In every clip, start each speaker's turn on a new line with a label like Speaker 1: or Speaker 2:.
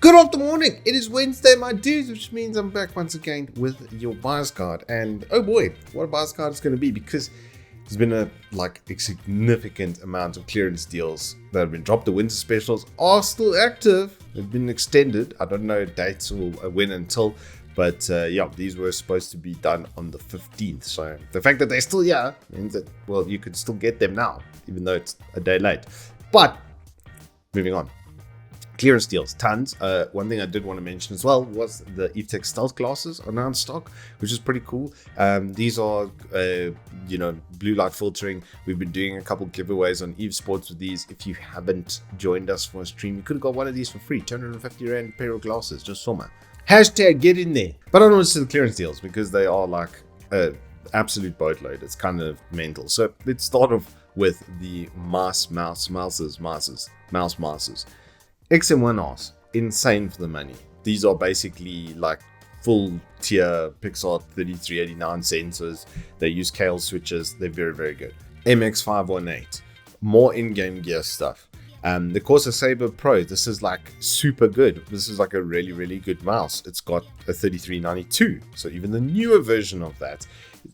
Speaker 1: Good after morning. It is Wednesday, my dudes, which means I'm back once again with your buyer's guide. And oh boy, what a buyer's guide is going to be, because there's been a significant amount of clearance deals that have been dropped. The winter specials are still active. They've been extended. I don't know dates or when until, but yeah, these were supposed to be done on the 15th. So the fact that they're still here means that, well, you could still get them now, even though it's a day late. But moving on. Clearance deals, tons. One thing I did want to mention as well was the Evetech stealth glasses are now in stock, which is pretty cool. These are, blue light filtering. We've been doing a couple giveaways on Esports with these. If you haven't joined us for a stream, you could have got one of these for free. 250 Rand pair of glasses, just summer. Hashtag get in there. But I don't want to see the clearance deals because they are like an absolute boatload. It's kind of mental. So let's start off with the mouse mouses. XM1Rs, insane for the money. These are basically like full tier Pixar 3389 sensors. They use KL switches. They're very, very good. MX518, more in-game gear stuff. The Corsair Saber Pro, this is like super good. This is like a really, really good mouse. It's got a 3392, so even the newer version of that.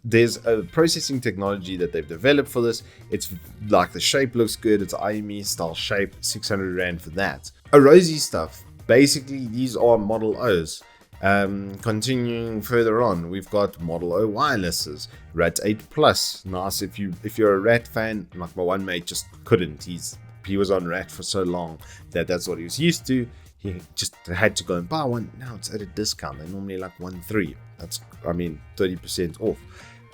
Speaker 1: There's a processing technology that they've developed for this. It's like the shape looks good. It's IME style shape, 600 Rand for that. A rosy stuff. Basically, these are Model O's. Continuing further on, we've got Model O wirelesses, Rat 8 Plus. Nice if you're a Rat fan. Like my one mate just couldn't. He was on Rat for so long that's what he was used to. He just had to go and buy one. Now it's at a discount. They're normally like 1.3. That's 30% off.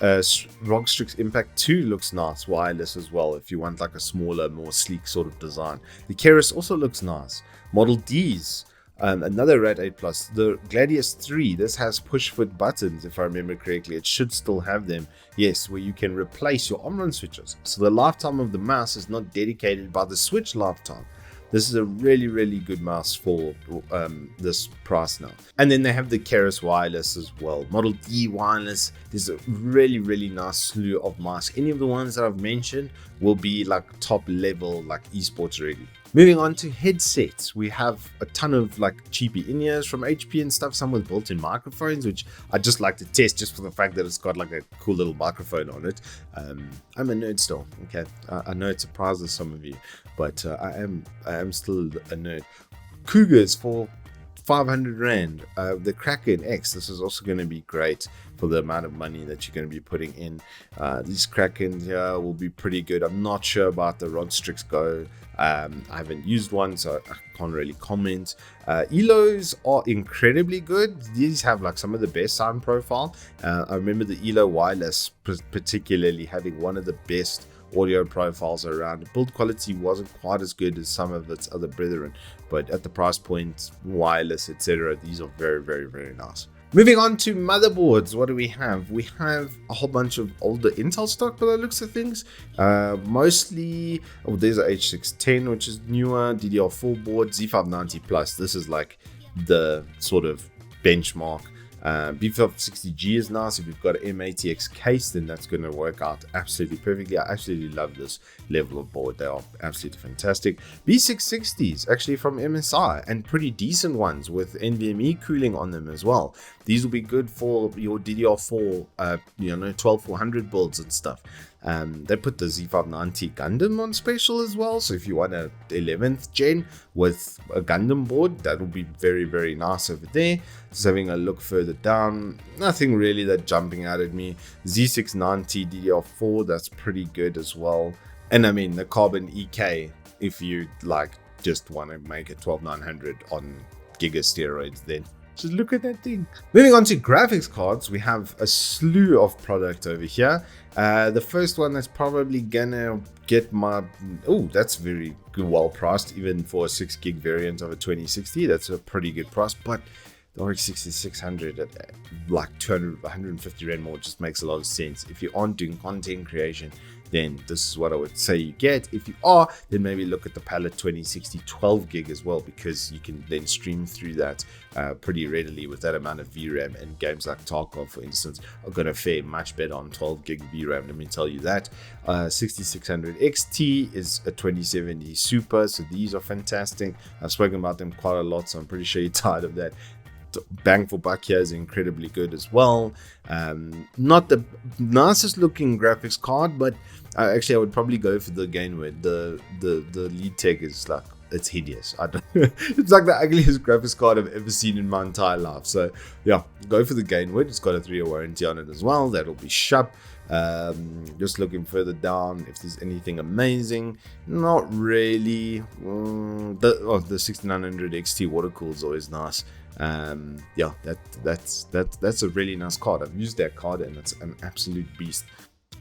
Speaker 1: Rockstrix Impact 2 looks nice, wireless as well, if you want like a smaller, more sleek sort of design. The Keras also looks nice. Model D's, another Rat 8 Plus. The Gladius 3, this has push foot buttons, if I remember correctly. It should still have them, yes, where you can replace your Omron switches. So the lifetime of the mouse is not dedicated by the switch lifetime. This is a really, really good mouse for this price now. And then they have the Keras wireless as well. Model D wireless. There's a really, really nice slew of mice. Any of the ones that I've mentioned will be like top level, like esports ready. Moving on to headsets, we have a ton of like cheapy in-ears from HP and stuff, some with built-in microphones, which I just like to test just for the fact that it's got like a cool little microphone on it. I'm a nerd still, okay? I know it surprises some of you, but I am still a nerd. Cougars for 500 Rand. The Kraken X, this is also going to be great for the amount of money that you're going to be putting in. These Krakens here will be pretty good. I'm not sure about the Rockstrix Go. I haven't used one, so I can't really comment. ELOs are incredibly good. These have like some of the best sound profile. I remember the ELO wireless particularly having one of the best audio profiles around. Build quality wasn't quite as good as some of its other brethren, but at the price point, wireless, etc., these are very, very, very nice. Moving on to motherboards, what do we have? We have a whole bunch of older Intel stock by the looks of things. Mostly, there's a H610, which is newer, DDR4 board, Z590 Plus. This is like the sort of benchmark. B560G is nice. If you've got an M80X case, then that's going to work out absolutely perfectly. I absolutely love this level of board. They are absolutely fantastic. B660s, actually from MSI, and pretty decent ones with NVMe cooling on them as well. These will be good for your DDR4, 12400 builds and stuff. They put the Z590 Gundam on special as well, so if you want a 11th gen with a Gundam board, that will be very, very nice over there. Just having a look further down, nothing really that jumping out at me. Z690 DDR4, that's pretty good as well. And I mean the Carbon EK, if you like just want to make a 12900 on giga steroids, then just look at that thing. Moving on to graphics cards, we have a slew of product over here. The first one that's probably gonna get my... Oh, that's very good, well priced, even for a 6 gig variant of a 2060. That's a pretty good price, but the RX 6600 at like 200, 150 Rand more just makes a lot of sense. If you aren't doing content creation, then this is what I would say you get. If you are, then maybe look at the Palette 2060 12 gig as well, because you can then stream through that pretty readily with that amount of VRAM. And games like Tarkov, for instance, are going to fare much better on 12 gig VRAM, let me tell you that. 6600 XT is a 2070 Super, so these are fantastic. I've spoken about them quite a lot, so I'm pretty sure you're tired of that. Bang for buck here is incredibly good as well. Not the nicest looking graphics card, but actually I would probably go for the Gainwood. The lead tech is like, it's hideous. I don't it's like the ugliest graphics card I've ever seen in my entire life. So yeah, go for the Gainwood. It's got a 3-year warranty on it as well. That'll be sharp. Just looking further down if there's anything amazing. Not really. The 6900 XT water cool is always nice. Yeah, that's a really nice card. I've used that card and it's an absolute beast.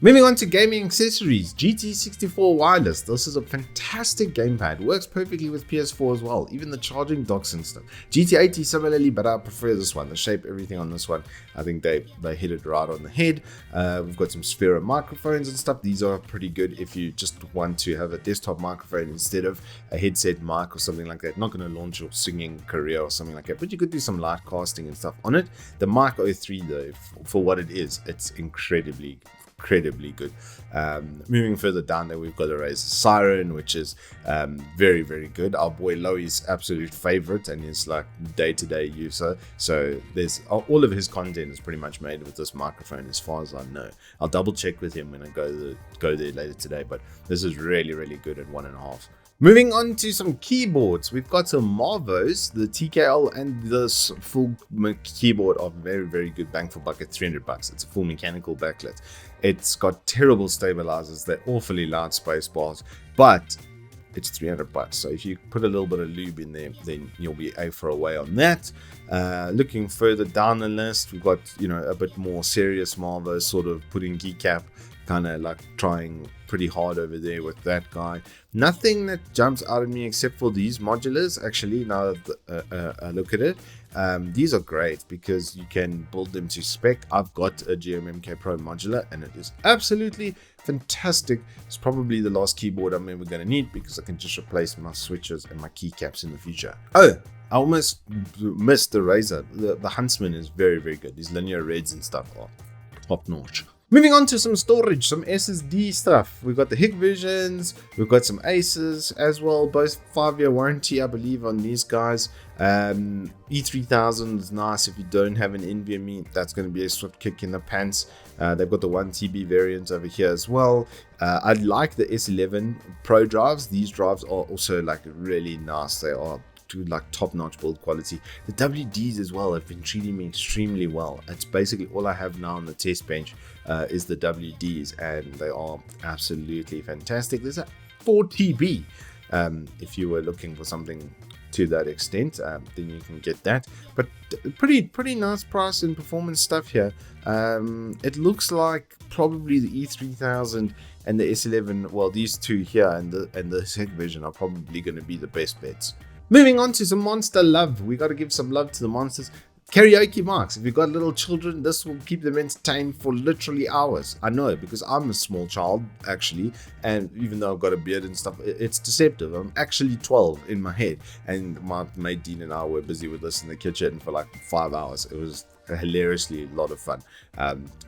Speaker 1: Moving on to gaming accessories, GT64 wireless. This is a fantastic gamepad. Works perfectly with PS4 as well, even the charging docks and stuff. GT80 similarly, but I prefer this one. The shape, everything on this one, I think they hit it right on the head. We've got some Sphero microphones and stuff. These are pretty good if you just want to have a desktop microphone instead of a headset mic or something like that. Not going to launch your singing career or something like that, but you could do some light casting and stuff on it. The Mic O3 though, for what it is, it's incredibly good. Moving further down there, we've got the Razer Siren, which is very, very good. Our boy Loey's absolute favorite, and he's like day-to-day user. So there's all of his content is pretty much made with this microphone, as far as I know. I'll double check with him when I go there later today, but this is really, really good at 1.5. Moving on to some keyboards, we've got some Marvos. The TKL and this full keyboard are very, very good bang for buck at $300. It's a full mechanical backlit. It's got terrible stabilizers. They're awfully loud space bars, but it's $300. So if you put a little bit of lube in there, then you'll be A for away on that. Looking further down the list, we've got, you know, a bit more serious Marvos, sort of putting keycap, kind of like trying pretty hard over there with that guy. Nothing that jumps out at me except for these modulars. Actually, now that I look at it, these are great because you can build them to spec. I've got a GMMK Pro modular and it is absolutely fantastic. It's probably the last keyboard I'm ever going to need because I can just replace my switches and my keycaps in the future. Oh, I almost missed the Razer. The Huntsman is very, very good. These linear reds and stuff are top notch. Moving on to some storage, some SSD stuff. We've got the Hikvisions, we've got some Aces as well, both 5-year warranty, I believe, on these guys. E3000 is nice if you don't have an NVMe. That's going to be a swift kick in the pants. They've got the 1TB variant over here as well. I like the S11 Pro drives. These drives are also like really nice. They are to like top-notch build quality. The WDs as well have been treating me extremely well. It's basically all I have now on the test bench is the WDs, and they are absolutely fantastic. There's a 4TB if you were looking for something to that extent, then you can get that. But pretty nice price and performance stuff here. It looks like probably the E3000 and the S11, well, these two here and the Hikvision are probably going to be the best bets. Moving on to some monster love. We got to give some love to the monsters. Karaoke mics. If you've got little children, this will keep them entertained for literally hours. I know, because I'm a small child, actually, and even though I've got a beard and stuff, it's deceptive. I'm actually 12 in my head, and my mate Dean and I were busy with this in the kitchen for like 5 hours. It was hilariously a lot of fun.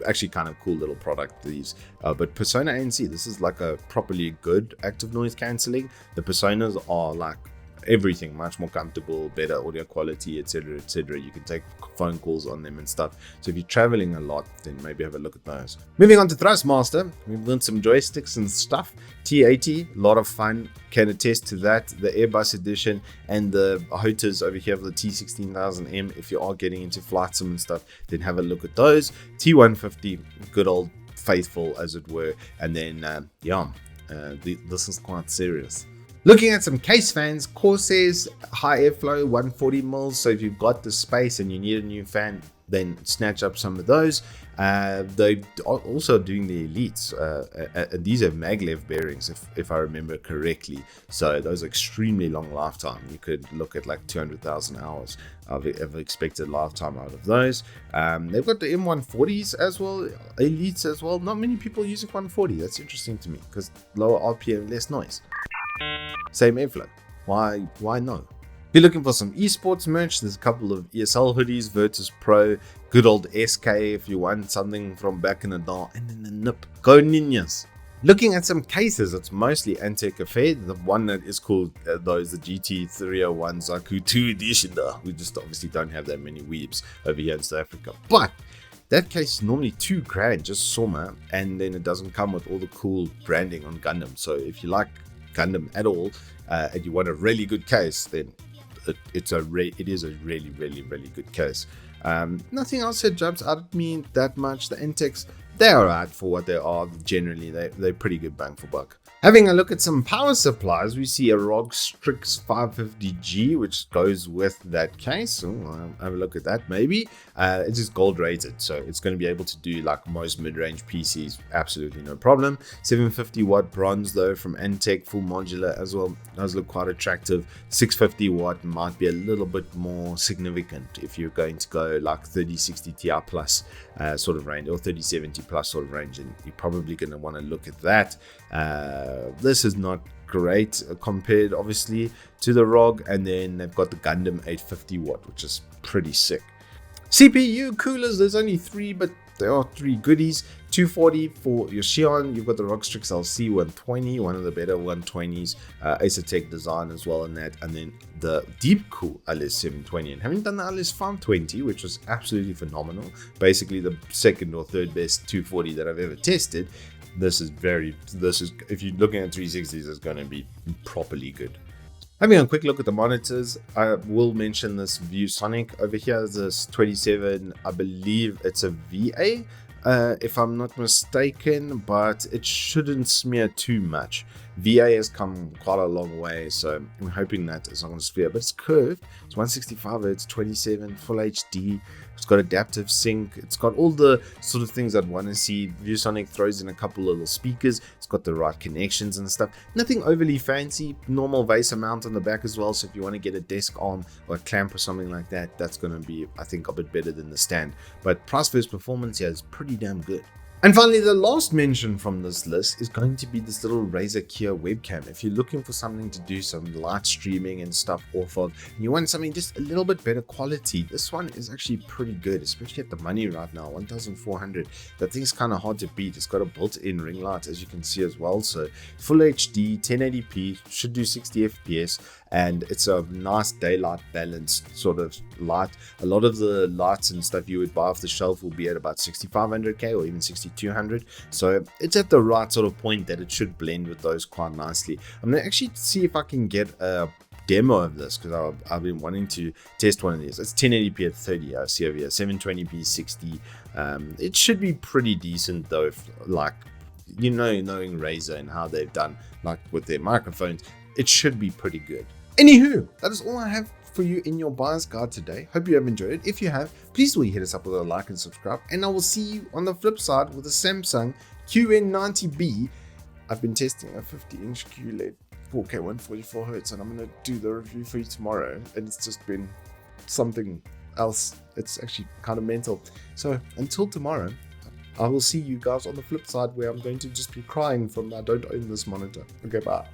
Speaker 1: Actually kind of cool little product, these. But Persona ANC, this is like a properly good active noise cancelling. The Personas are like everything, much more comfortable, better audio quality, etc, etc. You can take phone calls on them and stuff. So if you're traveling a lot, then maybe have a look at those. Moving on to Thrustmaster, we've learned some joysticks and stuff. T80, a lot of fun, can attest to that. The Airbus edition and the Hotas over here for the T16000M. If you are getting into flight sim and stuff, then have a look at those. T150, good old faithful as it were. And then this is quite serious. Looking at some case fans, Corsair's high airflow 140mm. So if you've got the space and you need a new fan, then snatch up some of those. They are also doing the elites. These are maglev bearings, if I remember correctly. So those are extremely long lifetime. You could look at like 200,000 hours of expected lifetime out of those. They've got the M140s as well, elites as well. Not many people using 140. That's interesting to me because lower RPM, less noise. Same airflow. Why no? If you're looking for some esports merch, there's a couple of ESL hoodies, Virtus Pro, good old SK if you want something from back in the day, and then the nip. Go Ninjas. Looking at some cases, it's mostly Antec Cafe. The one that is called the GT301 Zaku 2 edition. We just obviously don't have that many weebs over here in South Africa. But that case is normally $2,000, just Soma, and then it doesn't come with all the cool branding on Gundam. So if you like Gundam at all and you want a really good case, then it is a really good case. Nothing else that jumps out at me that much. The Intex, they're alright for what they are. Generally, they're pretty good bang for buck. Having a look at some power supplies, we see a ROG Strix 550G, which goes with that case. I'll have a look at that maybe. It's just gold rated, so it's going to be able to do like most mid-range PCs, absolutely no problem. 750 watt bronze though from Antec, full modular as well. Does look quite attractive. 650 watt might be a little bit more significant if you're going to go like 3060 Ti plus sort of range, or 3070 plus sort of range, and you're probably going to want to look at that. This is not great compared obviously to the ROG, and then they've got the Gundam 850 watt, which is pretty sick. CPU coolers, there's only 3, but there are 3 goodies. 240 for your Xeon. You've got the ROG Strix LC 120, one of the better 120s. Acertech design as well in that, and then the deep cool LS 720. And having done the LS 520, which was absolutely phenomenal, basically the second or third best 240 that I've ever tested. This is if you're looking at 360s, it's going to be properly good. Having a quick look at the monitors, I will mention this ViewSonic over here. This 27, I believe it's a VA, if I'm not mistaken, but it shouldn't smear too much. VA has come quite a long way, so I'm hoping that it's not going to smear, but it's curved. It's 165 Hz, 27, full HD. It's got adaptive sync. It's got all the sort of things I'd want to see. ViewSonic throws in a couple of little speakers. It's got the right connections and stuff. Nothing overly fancy. Normal VESA mount on the back as well. So if you want to get a desk arm or a clamp or something like that, that's going to be, I think, a bit better than the stand. But price versus performance here is pretty damn good. And finally, the last mention from this list is going to be this little Razer Kia webcam. If you're looking for something to do some live streaming and stuff off of, and you want something just a little bit better quality, this one is actually pretty good, especially at the money right now, 1,400. That thing's kind of hard to beat. It's got a built-in ring light, as you can see as well. So full HD, 1080p, should do 60 FPS, and it's a nice daylight balanced sort of light. A lot of the lights and stuff you would buy off the shelf will be at about 6500K or even 6200. So it's at the right sort of point that it should blend with those quite nicely. I'm gonna actually see if I can get a demo of this, because I've been wanting to test one of these. It's 1080p at 30, I see over here, 720p 60. It should be pretty decent though, if, like, knowing Razer and how they've done like with their microphones, it should be pretty good. Anywho, that is all I have for you in your buyer's guide today. Hope you have enjoyed it. If you have, please do hit us up with a like and subscribe, and I will see you on the flip side with the Samsung QN90B. I've been testing a 50-inch QLED 4K 144 Hz, and I'm going to do the review for you tomorrow, and it's just been something else. It's actually kind of mental. So until tomorrow, I will see you guys on the flip side, where I'm going to just be crying from I don't own this monitor. Okay, bye.